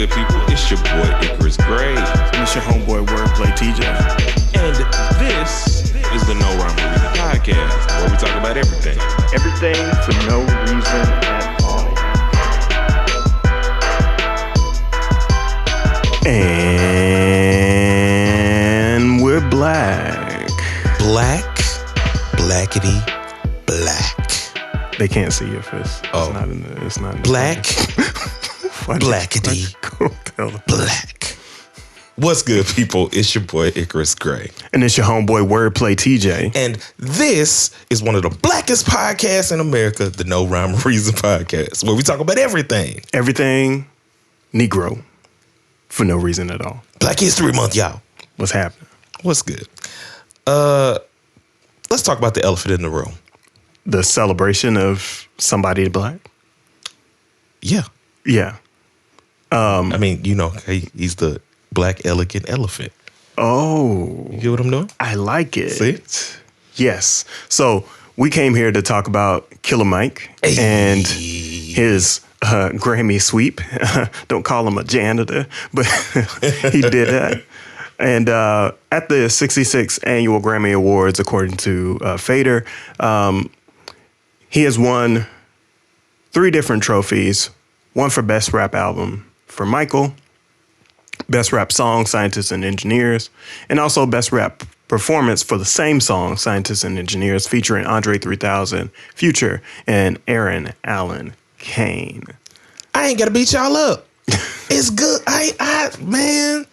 good, people? It's your boy, Icarus Gray. And it's your homeboy, Wordplay TJ. And this is the No Rhyme or Reason podcast, where we talk about everything. Everything for no reason at all. And we're black. Black, blackity, black. They can't see your fist. Oh. It's not in the Black, blackity, black. What's good, people? It's your boy, Icarus Gray. And it's your homeboy, Wordplay TJ. And this is one of the blackest podcasts in America, the No Rhyme or Reason podcast, where we talk about everything. Everything Negro for no reason at all. Black History Month, y'all. What's happening? What's good? Let's talk about the elephant in the room. The celebration of somebody black? Yeah. Yeah. I mean, you know, he's the black elegant elephant. Oh. You get what I'm doing? I like it. See? Yes. So we came here to talk about Killer Mike and his Grammy sweep. Don't call him a janitor, but he did that. And at the 66th Annual Grammy Awards, according to Fader, he has won 3 different trophies. One for Best Rap Album for Michael, Best Rap Song, Scientists and Engineers, and also Best Rap Performance for the same song, Scientists and Engineers, featuring Andre 3000, Future, and Aaron Allen Kane. I ain't got to beat y'all up. It's good. Man,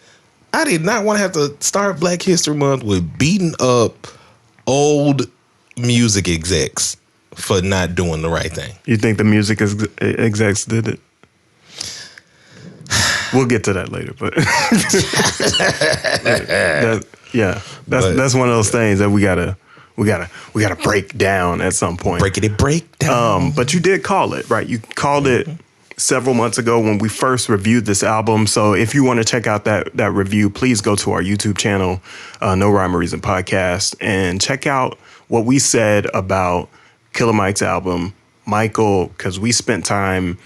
I did not want to have to start Black History Month with beating up old music execs for not doing the right thing. You think the music execs did it? We'll get to that later, but that's one of those things that we gotta break down at some point. Break down. But you did call it, right? You called it several months ago when we first reviewed this album. So if you want to check out that review, please go to our YouTube channel, No Rhyme or Reason Podcast, and check out what we said about Killer Mike's album, Michael, because we spent time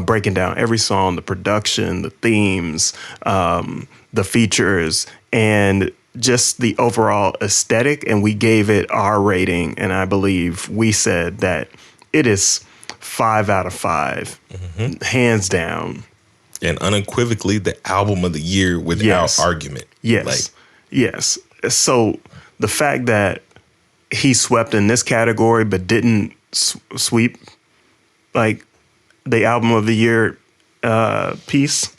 breaking down every song, the production, the themes, the features, and just the overall aesthetic. And we gave it our rating. And I believe we said that it is 5 out of 5, hands down. And unequivocally the album of the year without argument. Yes. Yes. So the fact that he swept in this category but didn't sweep like the album of the year piece,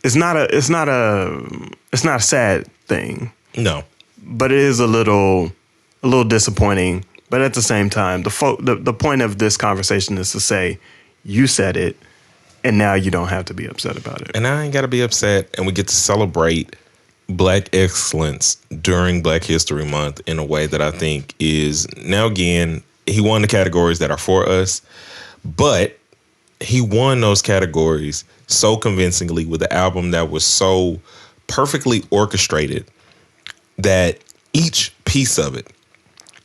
it's not a sad thing. No. But it is a little disappointing. But at the same time, the point of this conversation is to say, you said it, and now you don't have to be upset about it. And I ain't got to be upset, and we get to celebrate Black excellence during Black History Month in a way that I think is, now again, he won the categories that are for us, but he won those categories so convincingly with an album that was so perfectly orchestrated that each piece of it,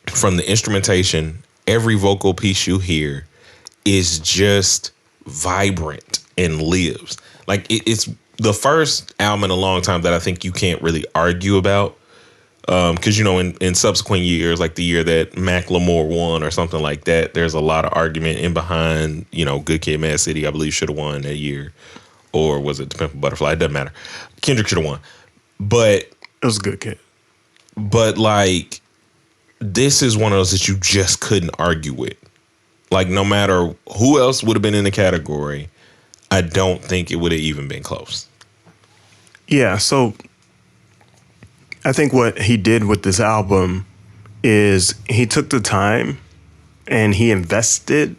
from the instrumentation, every vocal piece you hear is just vibrant and lives. Like it's the first album in a long time that I think you can't really argue about. Because, you know, in subsequent years, like the year that Macklemore won or something like that, there's a lot of argument in behind, you know, Good Kid, Mad City, I believe, should have won that year. Or was it The Pimp a Butterfly? It doesn't matter. Kendrick should have won. But it was a good kid. But like, this is one of those that you just couldn't argue with. Like, no matter who else would have been in the category, I don't think it would have even been close. Yeah, so I think what he did with this album is he took the time and he invested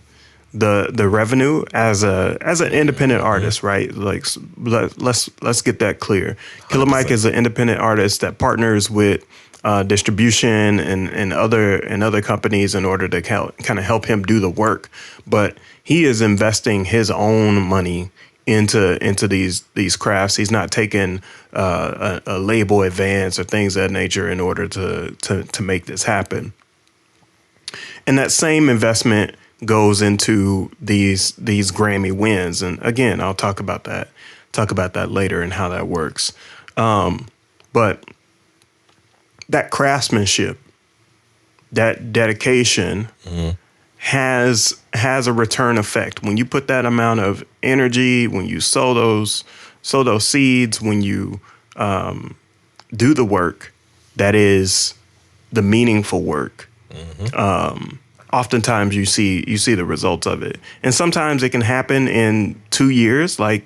the revenue as an independent artist, right? Like, let's get that clear. 100%. Killer Mike is an independent artist that partners with distribution and other companies in order to kind of help him do the work. But he is investing his own money into these crafts. He's not taking a label advance or things of that nature in order to make this happen. And that same investment goes into these Grammy wins. And again, I'll talk about that later and how that works. But that craftsmanship, that dedication has a return effect. When you put that amount of energy, when you sow those seeds, when you do the work that is the meaningful work, oftentimes you see the results of it. And sometimes it can happen in 2 years, like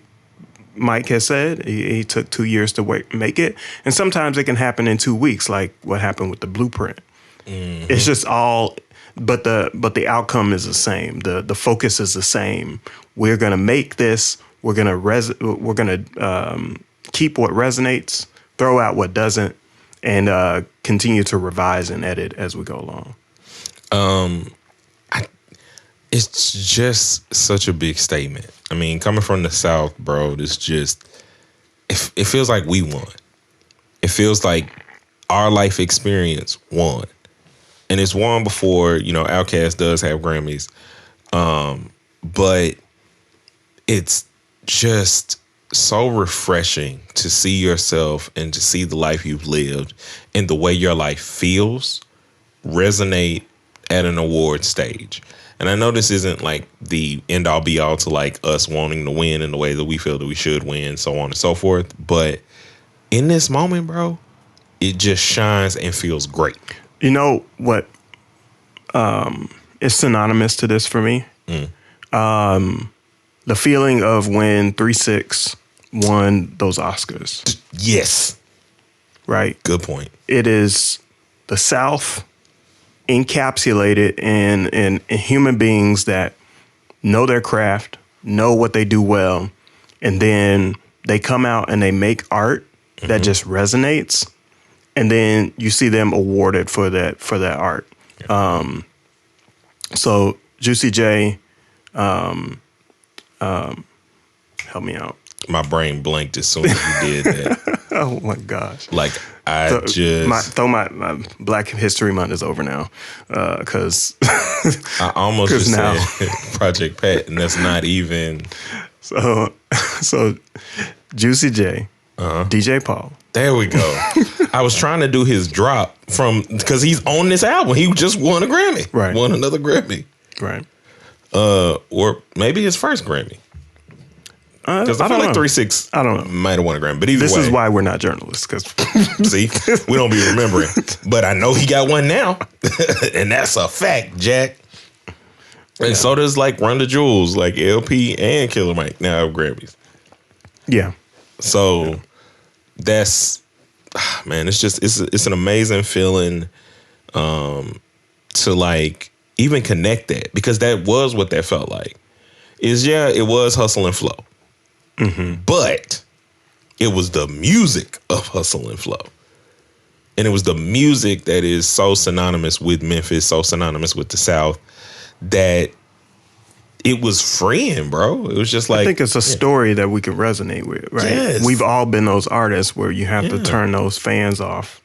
Mike has said. He took 2 years to make it. And sometimes it can happen in 2 weeks, like what happened with the Blueprint. It's just all, but the outcome is the same. The focus is the same. We're gonna make this. We're gonna keep what resonates, throw out what doesn't, and continue to revise and edit as we go along. It's just such a big statement. I mean, coming from the South, bro, it's just, it feels like we won. It feels like our life experience won. And it's won before, Outkast does have Grammys. But it's just so refreshing to see yourself and to see the life you've lived and the way your life feels resonate at an award stage. And I know this isn't like the end all be all to like us wanting to win in the way that we feel that we should win, so on and so forth. But in this moment, bro, it just shines and feels great. You know what is synonymous to this for me? The feeling of when 3-6 won those Oscars. Yes. Right? Good point. It is the South encapsulated in human beings that know their craft, know what they do well, and then they come out and they make art that just resonates, and then you see them awarded for that art. Yeah. So Juicy J, help me out. My brain blanked as soon as you did that. Oh my gosh! Like my Black History Month is over now, because I almost just said Project Pat, and that's not even. So Juicy J, DJ Paul. There we go. I was trying to do his drop because he's on this album. He just won a Grammy. Right. Won another Grammy. Right. Or maybe his first Grammy. Because I feel like 3-6 I don't know. might have won a Grammy. But either this way. is why we're not journalists. Because see, we don't be remembering. But I know he got one now. And that's a fact, Jack. And so does like Run the Jewels, like LP and Killer Mike now have Grammys. Yeah. So that's, man, it's an amazing feeling to like even connect that, because that was what that felt like. It was hustle and flow. But it was the music of hustle and flow. And it was the music that is so synonymous with Memphis, so synonymous with the South, that it was freeing, bro. It was just like, I think it's a story that we can resonate with, right? Yes. We've all been those artists where you have to turn those fans off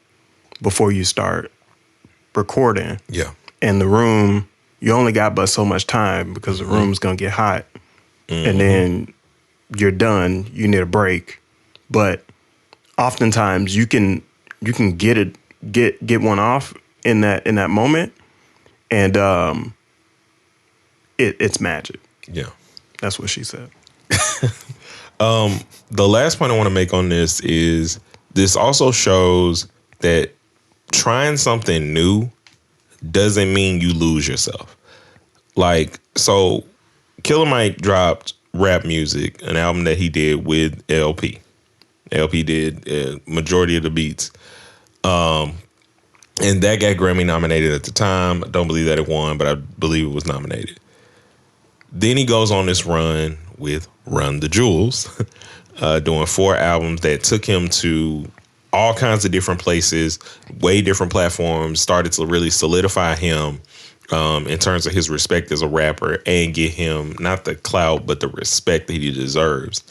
before you start recording. Yeah. And the room, you only got but so much time because the room's gonna get hot. And then you're done. You need a break. But oftentimes you can get one off in that moment, and it's magic. Yeah. That's what she said. The last point I want to make on this is this also shows that trying something new doesn't mean you lose yourself. Like, so Killer Mike dropped Rap Music, an album that he did with LP. LP did a majority of the beats. And that got Grammy nominated at the time. I don't believe that it won, but I believe it was nominated. Then he goes on this run with Run the Jewels, doing 4 albums that took him to all kinds of different places, way different platforms, started to really solidify him in terms of his respect as a rapper and get him not the clout, but the respect that he deserves.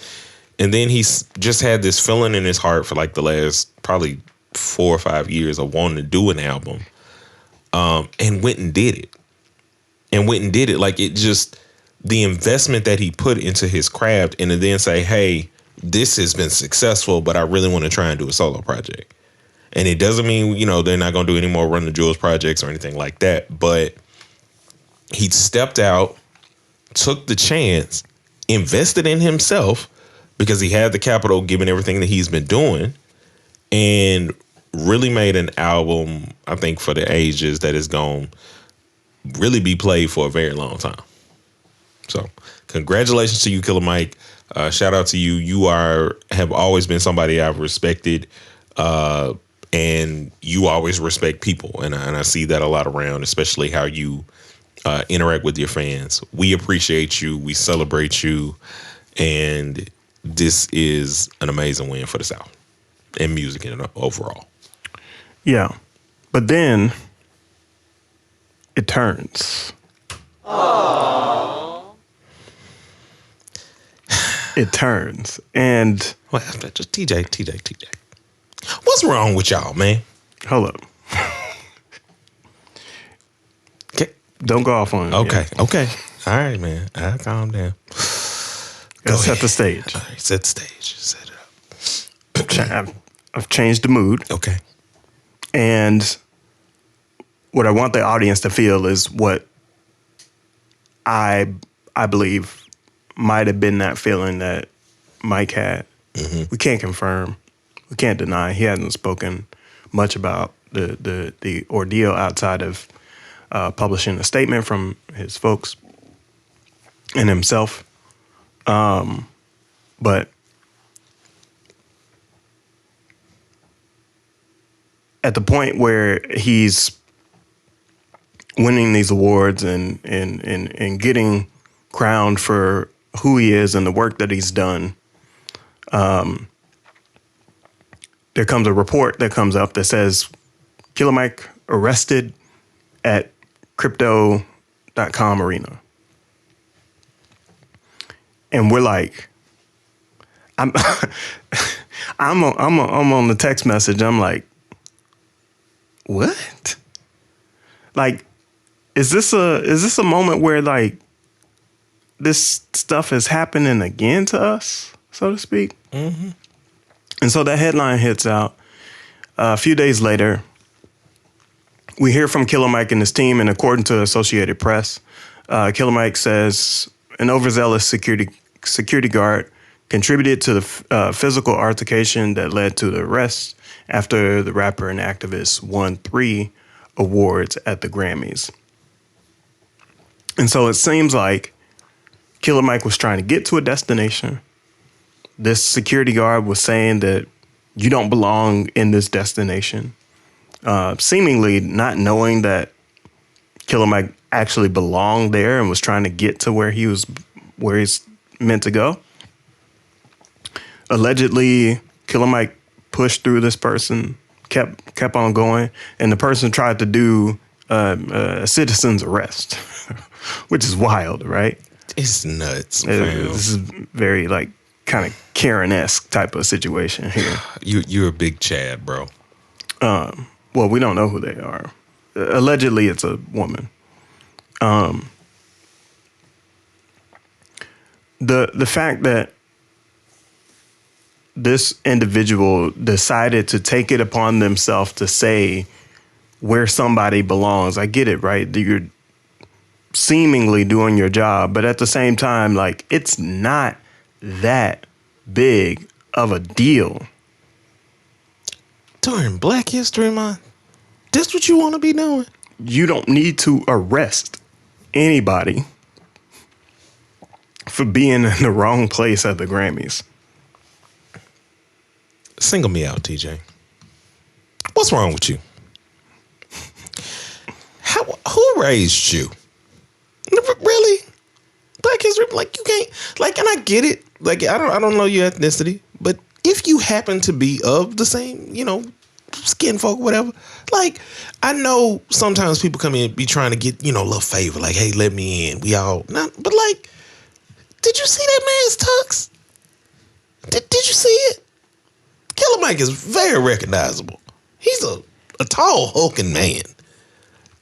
And then he's just had this feeling in his heart for like the last probably 4 or 5 years of wanting to do an album, and went and did it. and went and did it. Like, it just, the investment that he put into his craft, and to then say, hey, this has been successful, but I really want to try and do a solo project. And it doesn't mean, they're not going to do any more Run the Jewels projects or anything like that. But he stepped out, took the chance, invested in himself because he had the capital given everything that he's been doing, and really made an album, I think, for the ages that is going to really be played for a very long time. So congratulations to you, Killer Mike. Shout out to you. You have always been somebody I've respected, and you always respect people. And I see that a lot around, especially how you interact with your fans. We appreciate you. We celebrate you. And this is an amazing win for the South and music overall. Yeah. But then it turns. Aww. It turns. And well, just TJ. What's wrong with y'all, man? Hold up. Okay. Don't go off on it. Okay. Okay. All right, man. I'll calm down. Go set the stage. All right, set the stage. Set it up. I've changed the mood. Okay. And what I want the audience to feel is what I believe might have been that feeling that Mike had. Mm-hmm. We can't confirm. We can't deny. He hasn't spoken much about the ordeal outside of publishing a statement from his folks and himself. But at the point where he's winning these awards and getting crowned for who he is and the work that he's done, there comes a report that comes up that says Killer Mike arrested at crypto.com arena. And we're like, I'm on the text message. I'm like, what? Like, is this a moment where like this stuff is happening again to us, so to speak? Mm-hmm. And so that headline hits out. A few days later, we hear from Killer Mike and his team, and according to Associated Press, Killer Mike says an overzealous security guard contributed to the physical altercation that led to the arrest after the rapper and activist won 3 awards at the Grammys. And so it seems like Killer Mike was trying to get to a destination. This security guard was saying that you don't belong in this destination, seemingly not knowing that Killer Mike actually belonged there and was trying to get to where he's meant to go. Allegedly, Killer Mike pushed through this person, kept on going, and the person tried to do a citizen's arrest, which is wild, right? It's nuts. This is very like kind of Karen-esque type of situation here. You're a big Chad, bro. Well, we don't know who they are. Allegedly, it's a woman. The fact that this individual decided to take it upon themselves to say where somebody belongs, I get it, right? You're seemingly doing your job, but at the same time, like, it's not that big of a deal. During Black History Month, this what you want to be doing? You don't need to arrest anybody for being in the wrong place at the Grammys. Single me out, TJ. What's wrong with you? Who raised you? Really? Black history? Like, you can't, like, and I get it. Like, I don't know your ethnicity, but if you happen to be of the same, skin folk, whatever, like, I know sometimes people come in and be trying to get, a little favor, like, hey, let me in. We all, not, but like, did you see that man's tux? Did you see it? Killer Mike is very recognizable. He's a tall, hulking man.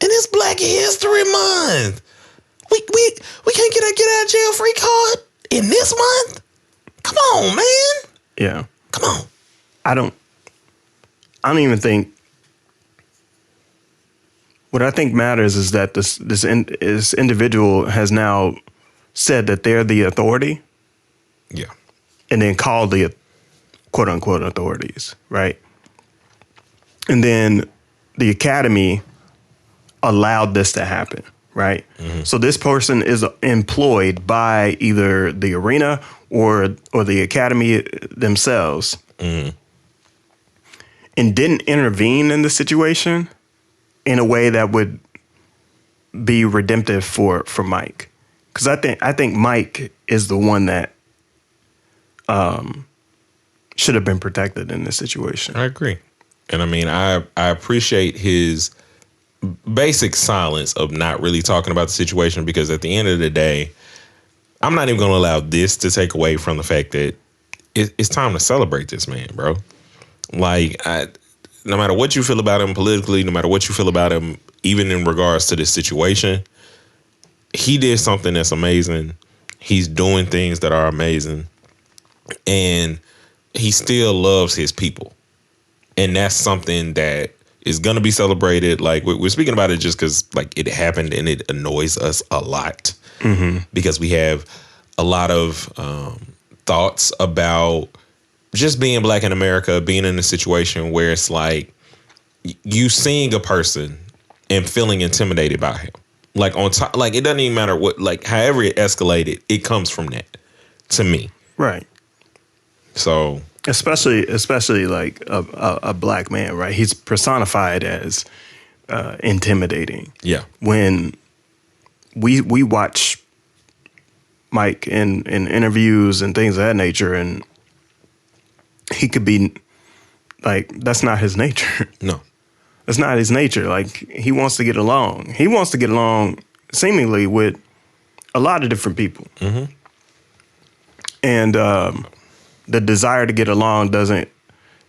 And it's Black History Month. We can't get a get out of jail free card in this month. Come on, man. Yeah. Come on. I don't even think. What I think matters is that this individual has now said that they're the authority, Yeah. and then called the quote unquote authorities, right? And then the Academy allowed this to happen, right? Mm-hmm. So this person is employed by either the arena or the Academy themselves, mm-hmm. and didn't intervene in the situation in a way that would be redemptive for Mike. Because I think Mike is the one that should have been protected in this situation. I agree. And I mean, I appreciate his basic silence of not really talking about the situation, because at the end of the day, I'm not even going to allow this to take away from the fact that it's time to celebrate this man, bro. Like, no matter what you feel about him politically, no matter what you feel about him, even in regards to this situation, he did something that's amazing. He's doing things that are amazing. And he still loves his people. And that's something that is going to be celebrated. Like, we're speaking about it just because, like, it happened and it annoys us a lot. Mm-hmm. Because we have a lot of thoughts about just being black in America, being in a situation where it's like you seeing a person and feeling intimidated by him. Like, on top, like, it doesn't even matter what, like, however it escalated, it comes from that to me. Right. So, especially like a black man, right? He's personified as intimidating. Yeah. When we watch Mike in interviews and things of that nature, and he could be like, that's not his nature. No. That's not his nature. Like, he wants to get along. He wants to get along seemingly with a lot of different people. Mm-hmm. And the desire to get along doesn't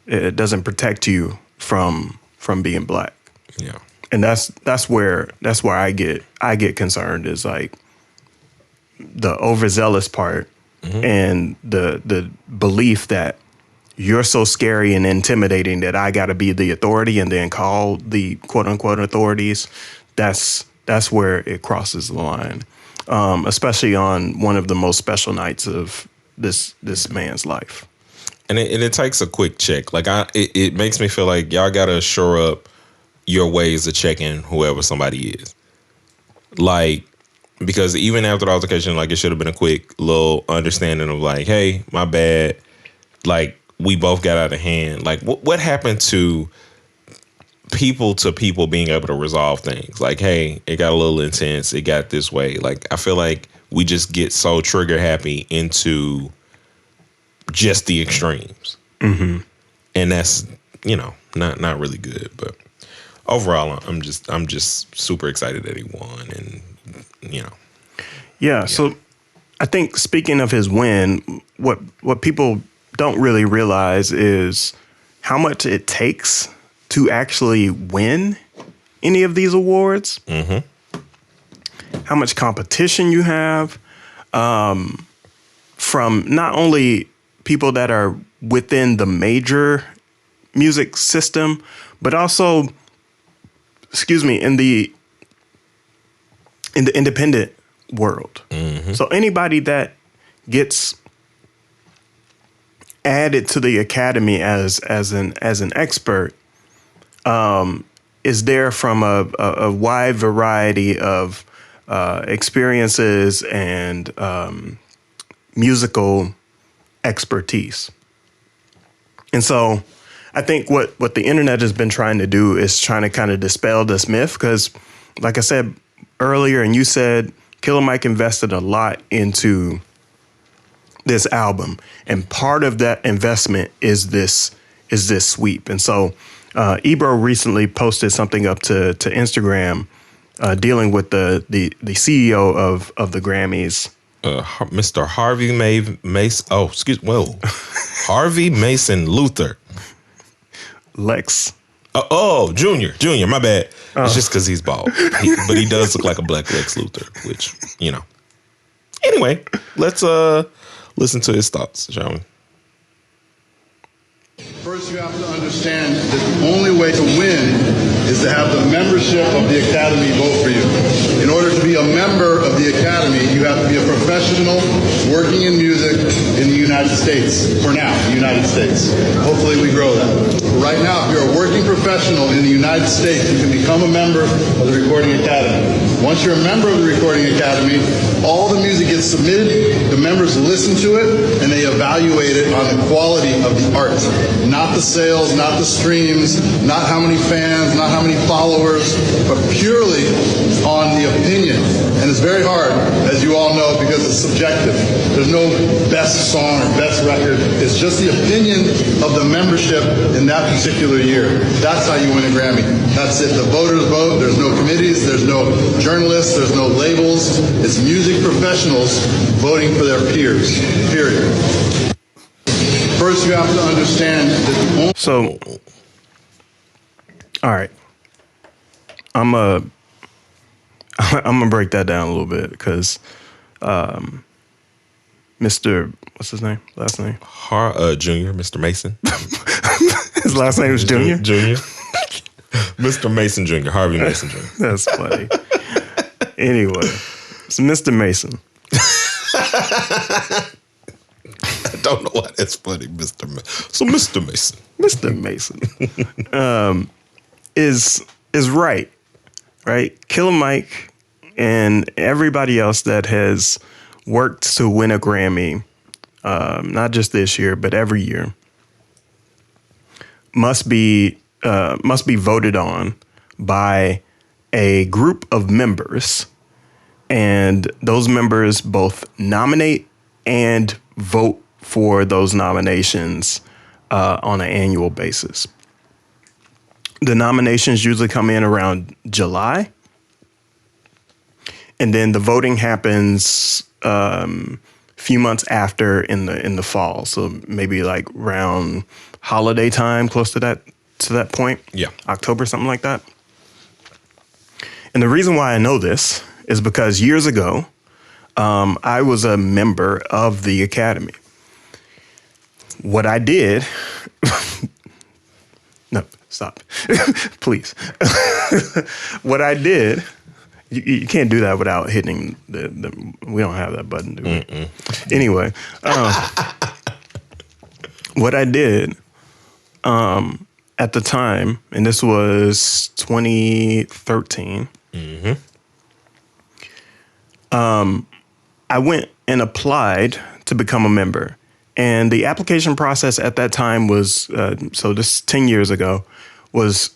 protect you from being black. Yeah. And that's where I get concerned, is like the overzealous part, mm-hmm. and the belief that you're so scary and intimidating that I got to be the authority and then call the quote unquote authorities. That's where it crosses the line, especially on one of the most special nights of this man's life. And it takes a quick check. Like, it makes me feel like y'all got to shore up your ways of checking whoever somebody is. Like, because even after the altercation, like, it should have been a quick little understanding of like, hey, my bad. Like, we both got out of hand. Like, what happened to people being able to resolve things? Like, hey, it got a little intense. It got this way. Like, I feel like we just get so trigger happy into just the extremes. Mm-hmm. And that's, not really good. But overall, I'm just super excited that he won. And, Yeah. So I think, speaking of his win, what people don't really realize is how much it takes to actually win any of these awards. Mm-hmm. How much competition you have from not only people that are within the major music system, but also, in the independent world. Mm-hmm. So anybody that gets added to the Academy as an expert is there from a wide variety of experiences and musical expertise. And so I think what the internet has been trying to do is trying to kind of dispel this myth, because, like I said earlier, and you said, Killer Mike invested a lot into this album, and part of that investment is this sweep. And so Ebro recently posted something up to Instagram dealing with the CEO of the Grammys, Mr. Harvey Mason. Oh, excuse. Whoa, Harvey Mason Luther. Lex Junior. My bad. It's just because he's bald, but he does look like a black Lex Luthor, which Anyway, let's listen to his thoughts, shall we? First, you have to understand that the only way to win is to have the membership of the Academy vote for you. In order to be a member of the Academy, you have to be a professional working in music in the United States. For now, the United States. Hopefully we grow that. But right now, if you're a working professional in the United States, you can become a member of the Recording Academy. Once you're a member of the Recording Academy, all the music gets submitted, the members listen to it, and they evaluate it on the quality of the art. Not the sales, not the streams, not how many fans, not how many followers, but purely on the opinion. And it's very hard, as you all know, because it's subjective. There's no best song or best record. It's just the opinion of the membership in that particular year. That's how you win a Grammy. That's it. The voters vote. There's no committees. There's no journalists. There's no labels. It's music professionals voting for their peers, period. First, you have to understand that. So, all right, I'm gonna break that down a little bit because, Mr. What's his name? Last name? Junior, Mr. Mason. His last name is Junior. Junior. Mr. Mason Jr. Harvey Mason Jr. That's funny. Anyway, so Mr. Mason. I don't know why that's funny, Mr. Mason. So Mr. Mason. Mr. Mason is right? Killer Mike and everybody else that has worked to win a Grammy, not just this year, but every year, must be voted on by a group of members, and those members both nominate and vote for those nominations on an annual basis. The nominations usually come in around July, and then the voting happens a few months after in the fall. So maybe like around holiday time, close to that point. Yeah, October, something like that. And the reason why I know this is because years ago, I was a member of the Academy. What I did, no, stop, please. What I did, you can't do that without hitting the we don't have that button, do we? Anyway, what I did at the time, and this was 2013, I went and applied to become a member. And the application process at that time was, so this 10 years ago, was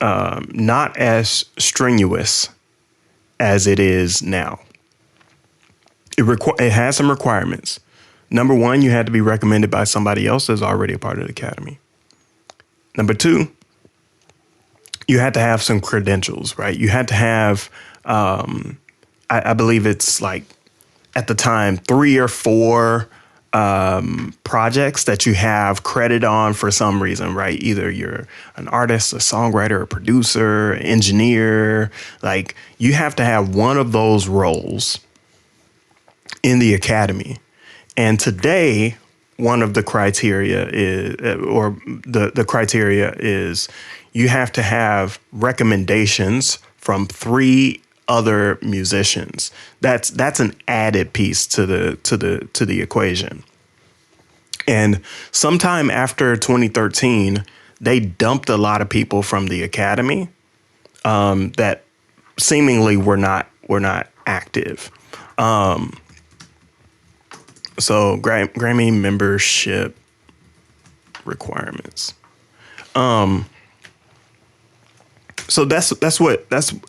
not as strenuous as it is now. It has some requirements. Number one, you had to be recommended by somebody else that's already a part of the Academy. Number two, you had to have some credentials, right? You had to have, I believe it's like, at the time, 3 or 4 projects that you have credit on for some reason, right? Either you're an artist, a songwriter, a producer, an engineer. Like, you have to have one of those roles in the Academy. And today, one of the criteria is, or the criteria is, you have to have recommendations from 3 other musicians. That's an added piece to the equation. And sometime after 2013, they dumped a lot of people from the Academy that seemingly were not active. So Grammy membership requirements. So that's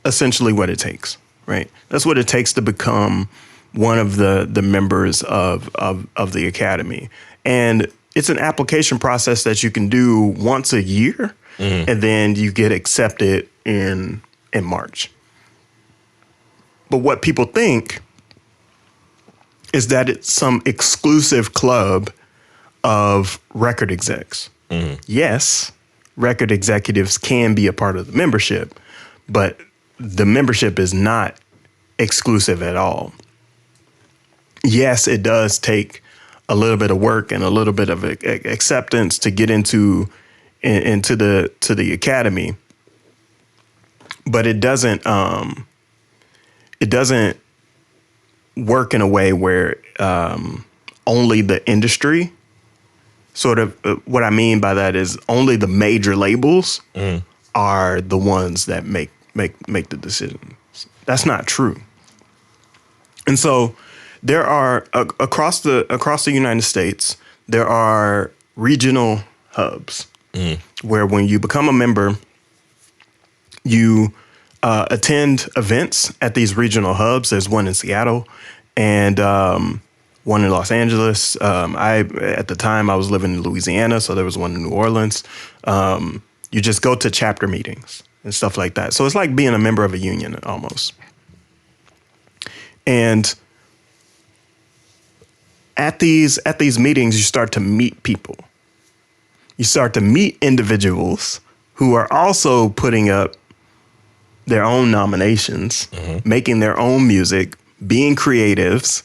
essentially what it takes, right? That's what it takes to become one of the members of the Academy. And it's an application process that you can do once a year, and then you get accepted in March. But what people think is that it's some exclusive club of record execs. Yes, record executives can be a part of the membership, but the membership is not exclusive at all. Yes, it does take a little bit of work and a little bit of acceptance to get into the academy, but it doesn't work in a way where only the industry sort of what I mean by that is only the major labels are the ones that make the decisions. That's not true. And so there are across the United States, there are regional hubs where when you become a member, you attend events at these regional hubs. There's one in Seattle and one in Los Angeles. At the time I was living in Louisiana, so there was one in New Orleans. You just go to chapter meetings and stuff like that. So it's like being a member of a union almost. And at these meetings, you start to meet people. You start to meet individuals who are also putting up their own nominations, making their own music, being creatives,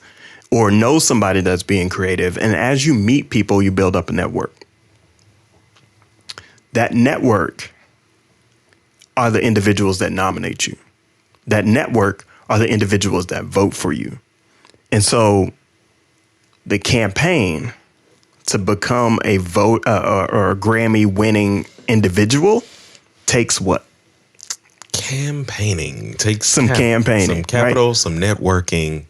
or know somebody that's being creative. And as you meet people, you build up a network. That network are the individuals that nominate you. That network are the individuals that vote for you. And so the campaign to become a vote or a Grammy winning individual takes what? Campaigning. Takes some campaigning. Some capital, right? some networking.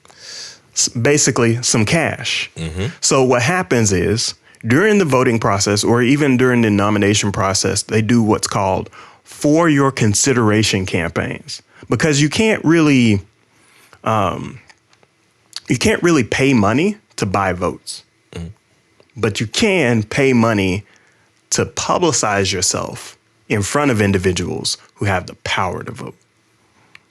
Basically, some cash. So what happens is during the voting process or even during the nomination process, they do what's called for your consideration campaigns, because you can't really pay money to buy votes, but you can pay money to publicize yourself in front of individuals who have the power to vote.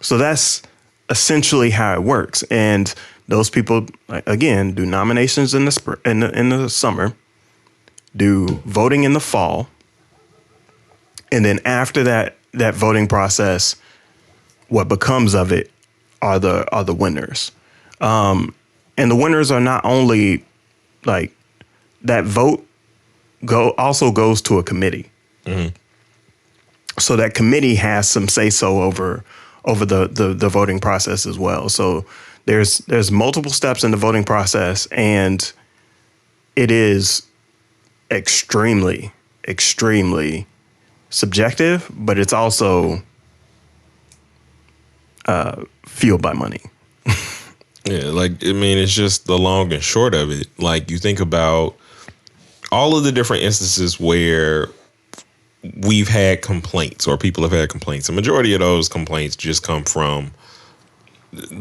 So that's essentially how it works. And those people, again, do nominations in the summer, do voting in the fall, and then after that voting process, what becomes of it are the winners. And the winners are not only like that vote also goes to a committee. So that committee has some say so over the voting process as well. So there's multiple steps in the voting process, and it is extremely, extremely subjective, but it's also fueled by money. Yeah, it's just the long and short of it. Like, you think about all of the different instances where we've had complaints or people have had complaints. The majority of those complaints just come from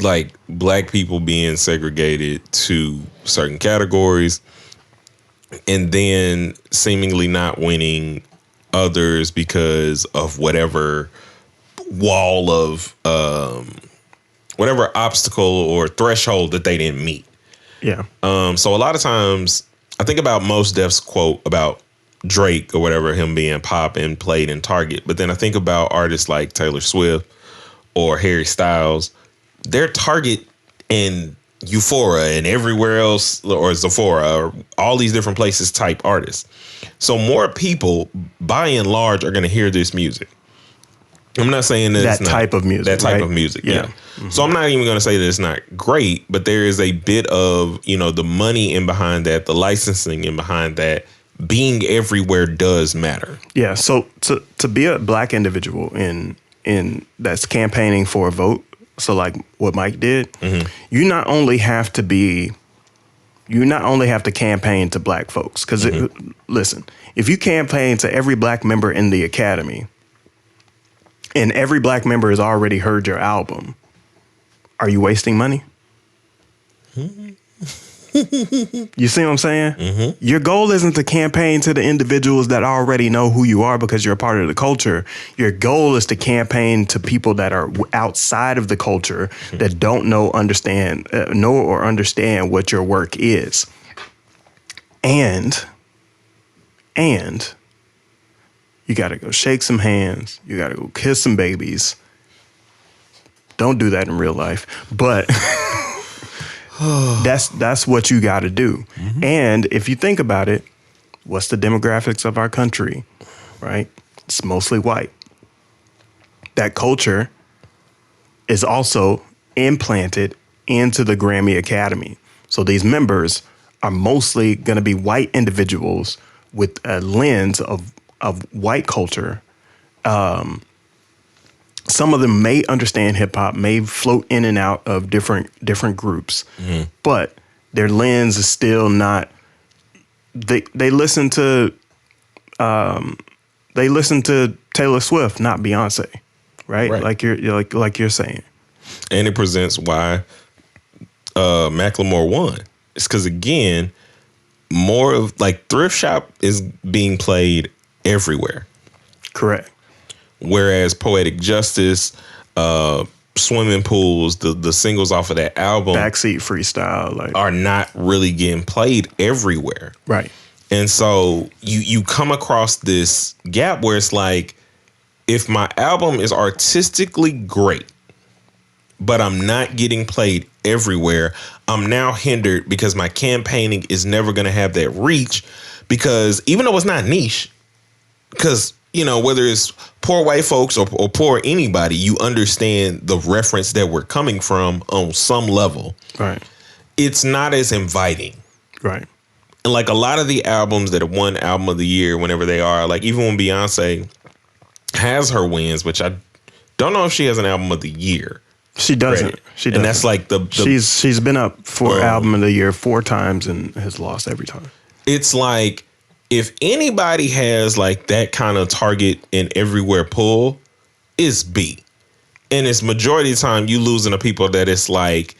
like black people being segregated to certain categories and then seemingly not winning others because of whatever wall of whatever obstacle or threshold that they didn't meet. Yeah. So a lot of times I think about Mos Def's quote about Drake or whatever, him being pop and played in Target. But then I think about artists like Taylor Swift or Harry Styles. They're Target and Euphoria and everywhere else, or Sephora, or all these different places type artists. So more people, by and large, are going to hear this music. I'm not saying that it's type of music. That type right? of music, yeah. Mm-hmm. So I'm not even going to say that it's not great, but there is a bit of, the money in behind that, the licensing in behind that. Being everywhere does matter. Yeah. So to be a black individual in that's campaigning for a vote, so like what Mike did, you not only have to campaign to black folks, because listen, if you campaign to every black member in the academy, and every black member has already heard your album, are you wasting money? You see what I'm saying? Your goal isn't to campaign to the individuals that already know who you are because you're a part of the culture. Your goal is to campaign to people that are outside of the culture that don't know or understand what your work is. And You got to go shake some hands. You got to go kiss some babies. Don't do that in real life, but that's what you got to do. Mm-hmm. And if you think about it, what's the demographics of our country, right? It's mostly white. That culture is also implanted into the Grammy Academy. So these members are mostly going to be white individuals with a lens of white culture. Some of them may understand hip hop, may float in and out of different groups, but their lens is still not. They listen to Taylor Swift, not Beyonce, right? Like you're saying. And it presents why Macklemore won. It's because, again, more of like Thrift Shop is being played everywhere. Correct. Whereas Poetic Justice, Swimming Pools, the singles off of that album, Backseat Freestyle, are not really getting played everywhere. Right. And so you come across this gap where it's like, if my album is artistically great, but I'm not getting played everywhere, I'm now hindered because my campaigning is never going to have that reach, because even though it's not niche, because, you know, whether it's poor white folks or poor anybody, you understand the reference that we're coming from on some level. Right. It's not as inviting. Right. And like a lot of the albums that have won Album of the Year, whenever they are, like even when Beyonce has her wins, which I don't know if she has an Album of the Year. She doesn't. Credit. She doesn't. And that's like the she's been up for Album of the Year 4 times and has lost every time. It's like, if anybody has like that kind of target and everywhere pull, it's B. And it's majority of the time you losing to people that it's like,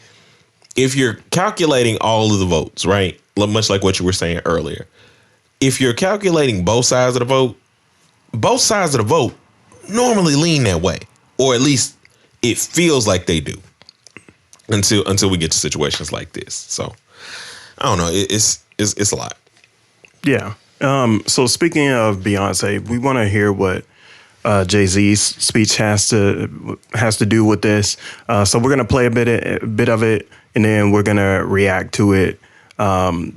if you're calculating all of the votes, right? Much like what you were saying earlier. If you're calculating both sides of the vote normally lean that way. Or at least it feels like they do. Until we get to situations like this. So I don't know. It's a lot. Yeah. So speaking of Beyonce, we want to hear what Jay-Z's speech has to do with this. So we're gonna play a bit of it, and then we're gonna react to it.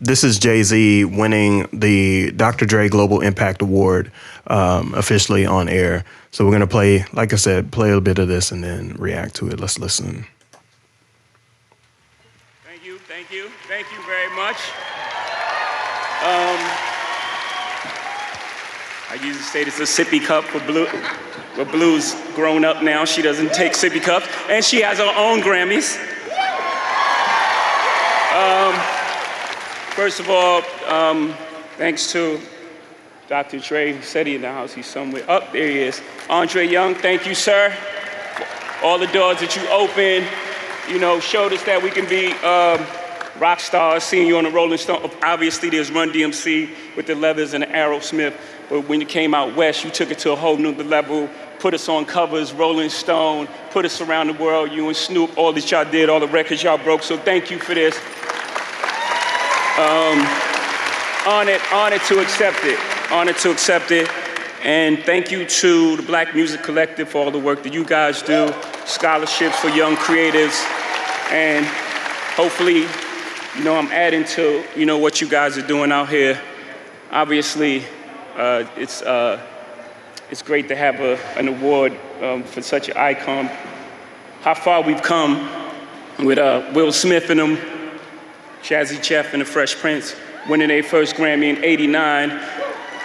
This is Jay-Z winning the Dr. Dre Global Impact Award officially on air. So we're gonna play, like I said, play a bit of this and then react to it. Let's listen. Thank you very much. I usually say this is a sippy cup for Blue. But Blue's grown up now. She doesn't take sippy cups. And she has her own Grammys. First of all, thanks to Dr. Dre. He said he in the house. He's somewhere. Oh, there he is. Andre Young, thank you, sir. All the doors that you opened, you know, showed us that we can be rock stars. Seeing you on the Rolling Stone. Obviously, there's Run DMC with the Leathers and the Aerosmith. But when you came out west, you took it to a whole new level, put us on covers, Rolling Stone, put us around the world, you and Snoop, all that y'all did, all the records y'all broke, so thank you for this. Honored to accept it. And thank you to the Black Music Collective for all the work that you guys do, scholarships for young creatives, and hopefully, you know, I'm adding to, you know, what you guys are doing out here. Obviously, it's great to have an award for such an icon. How far we've come with Will Smith and them, Jazzy Jeff and the Fresh Prince, winning their first Grammy in '89,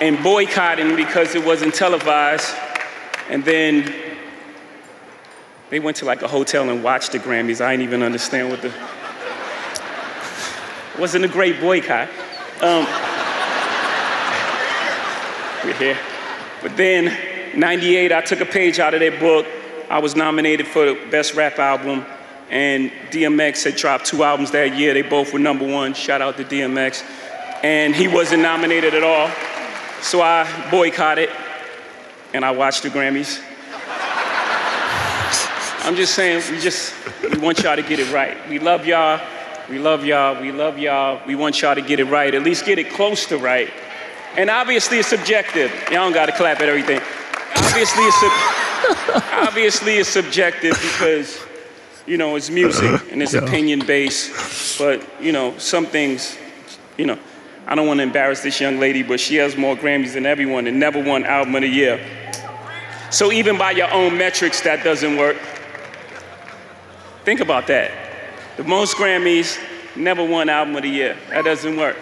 and boycotting because it wasn't televised. And then they went to like a hotel and watched the Grammys. I didn't even understand it wasn't a great boycott. We're here. But then, '98, I took a page out of their book. I was nominated for the Best Rap Album, and DMX had dropped 2 albums that year. They both were #1. Shout out to DMX. And he wasn't nominated at all. So I boycotted, and I watched the Grammys. I'm just saying, we want y'all to get it right. We love y'all. We want y'all to get it right, at least get it close to right. And obviously it's subjective. Y'all don't gotta clap at everything. Obviously it's subjective because, you know, it's music and it's opinion based. But, you know, some things, you know, I don't want to embarrass this young lady, but she has more Grammys than everyone and never won Album of the Year. So even by your own metrics, that doesn't work. Think about that. The most Grammys, never won Album of the Year. That doesn't work.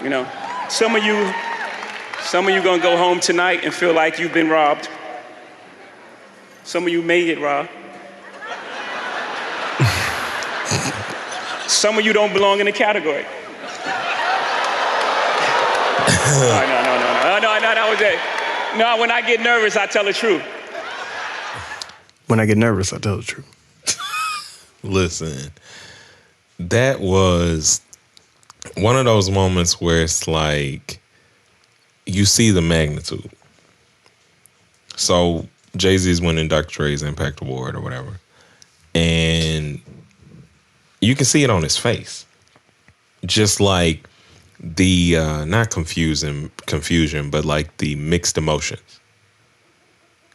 You know, some of you gonna go home tonight and feel like you've been robbed. Some of you may get robbed. Some of you don't belong in the category. No, that was it. No, when I get nervous, I tell the truth. When I get nervous, I tell the truth. Listen, that was one of those moments where it's like you see the magnitude. So Jay-Z's winning Dr. Dre's Impact Award or whatever, and you can see it on his face. Just like the not confusion, but like the mixed emotions.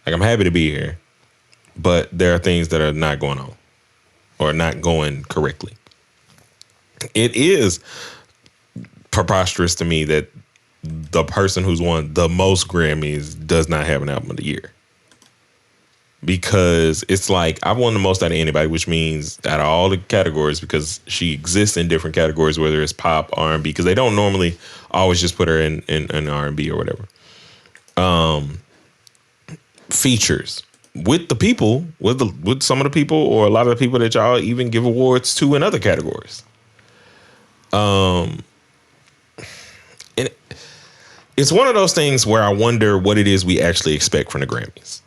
Like, I'm happy to be here, but there are things that are not going on or not going correctly. It is preposterous to me that the person who's won the most Grammys does not have an Album of the Year. Because it's like, I've won the most out of anybody, which means out of all the categories, because she exists in different categories, whether it's pop, R&B, because they don't normally always just put her in R&B or whatever. Features with the people, with some of the people, or a lot of the people that y'all even give awards to in other categories. And it's one of those things where I wonder what it is we actually expect from the Grammys.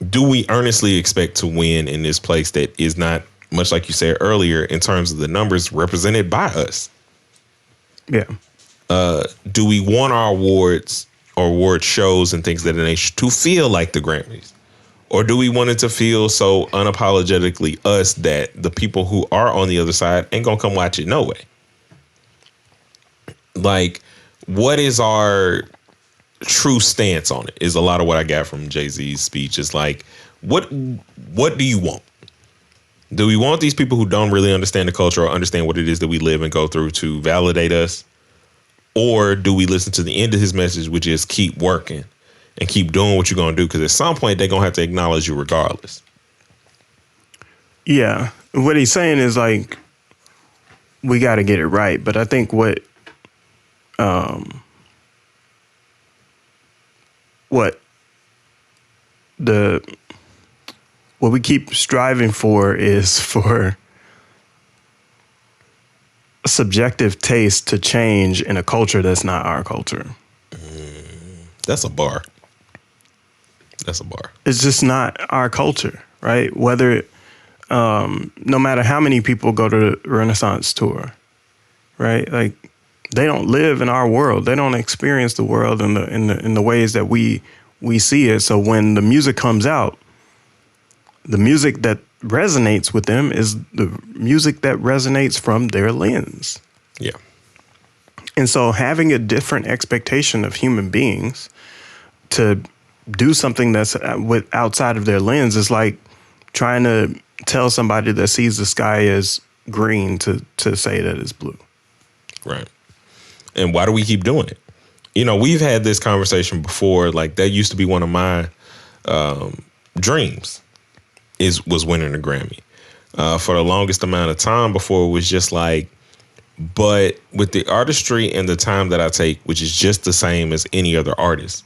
Do we earnestly expect to win in this place that is not, much like you said earlier, in terms of the numbers, represented by us? Yeah. Do we want our awards or award shows and things of that nature to feel like the Grammys? Or do we want it to feel so unapologetically us that the people who are on the other side ain't gonna come watch it no way? Like, what is our true stance on it is a lot of what I got from Jay-Z's speech. Is like, what do you want? Do we want these people who don't really understand the culture or understand what it is that we live and go through to validate us? Or do we listen to the end of his message, which is keep working and keep doing what you're going to do? Because at some point, they're going to have to acknowledge you regardless. Yeah. What he's saying is, like, we got to get it right. But I think what we keep striving for is for subjective taste to change in a culture that's not our culture. That's a bar. That's a bar. It's just not our culture, right? Whether, no matter how many people go to the Renaissance tour, right? Like, they don't live in our world. They don't experience the world in the ways that we see it. So when the music comes out, the music that resonates with them is the music that resonates from their lens. Yeah. And so having a different expectation of human beings to do something that's outside of their lens is like trying to tell somebody that sees the sky as green to say that it's blue. Right. And why do we keep doing it? You know, we've had this conversation before. Like, that used to be one of my dreams, was winning a Grammy. For the longest amount of time before, it was just like, but with the artistry and the time that I take, which is just the same as any other artist,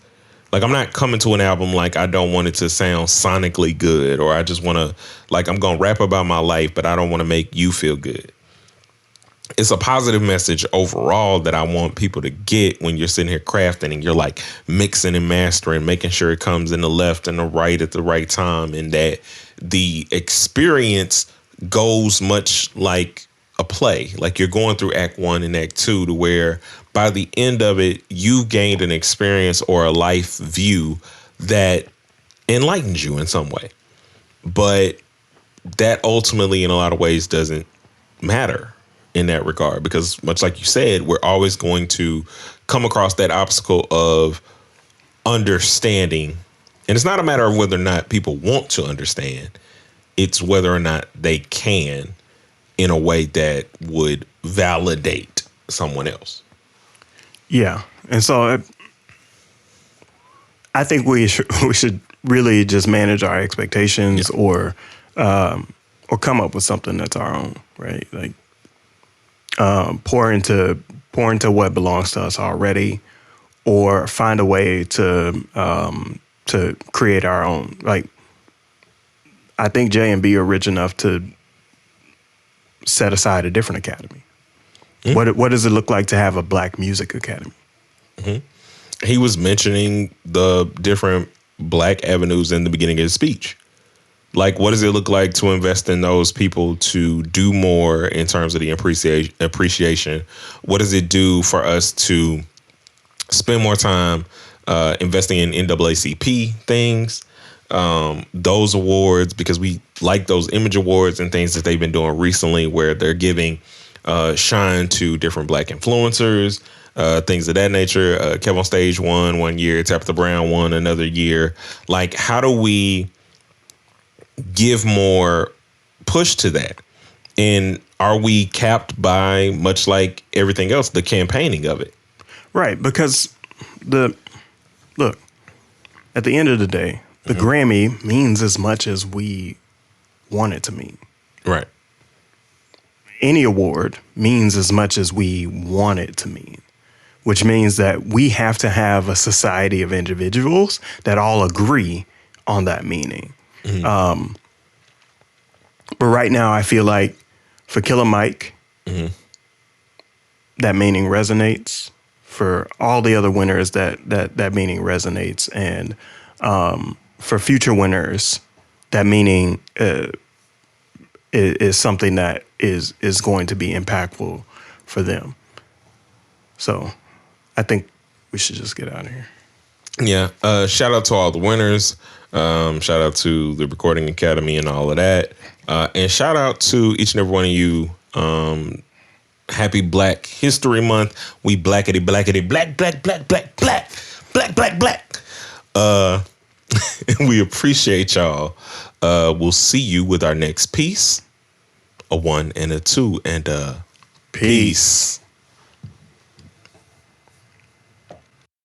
like, I'm not coming to an album like I don't want it to sound sonically good, or I just want to, like, I'm going to rap about my life, but I don't want to make you feel good. It's a positive message overall that I want people to get when you're sitting here crafting and you're like mixing and mastering, making sure it comes in the left and the right at the right time, and that the experience goes much like a play. Like, you're going through Act 1 and Act 2 to where by the end of it, you've gained an experience or a life view that enlightens you in some way. But that ultimately, in a lot of ways, doesn't matter in that regard, because much like you said, we're always going to come across that obstacle of understanding. And it's not a matter of whether or not people want to understand. It's whether or not they can in a way that would validate someone else. Yeah. And so I think we should really just manage our expectations, or come up with something that's our own, right? Like pour into what belongs to us already, or find a way to create our own. Like, I think J and B are rich enough to set aside a different academy. What does it look like to have a Black Music Academy? He was mentioning the different Black avenues in the beginning of his speech. Like, what does it look like to invest in those people to do more in terms of the appreciation? What does it do for us to spend more time investing in NAACP things, those awards, because we like those image awards and things that they've been doing recently where they're giving shine to different Black influencers, things of that nature. Kev on Stage won one year, Tabitha Brown won another year. Like, how do we give more push to that? And are we capped by, much like everything else, the campaigning of it? Right, because look, at the end of the day, the Grammy means as much as we want it to mean. Right. Any award means as much as we want it to mean, which means that we have to have a society of individuals that all agree on that meaning. But right now, I feel like for Killer Mike, that meaning resonates. For all the other winners, that meaning resonates. And for future winners, that meaning is something that is going to be impactful for them. So I think we should just get out of here. Yeah. Shout out to all the winners. Shout out to the Recording Academy and all of that. And shout out to each and every one of you. Happy Black History Month. We blackity blackity black black black black black black black black. We appreciate y'all. We'll see you with our next piece. A 1 and a 2 and peace.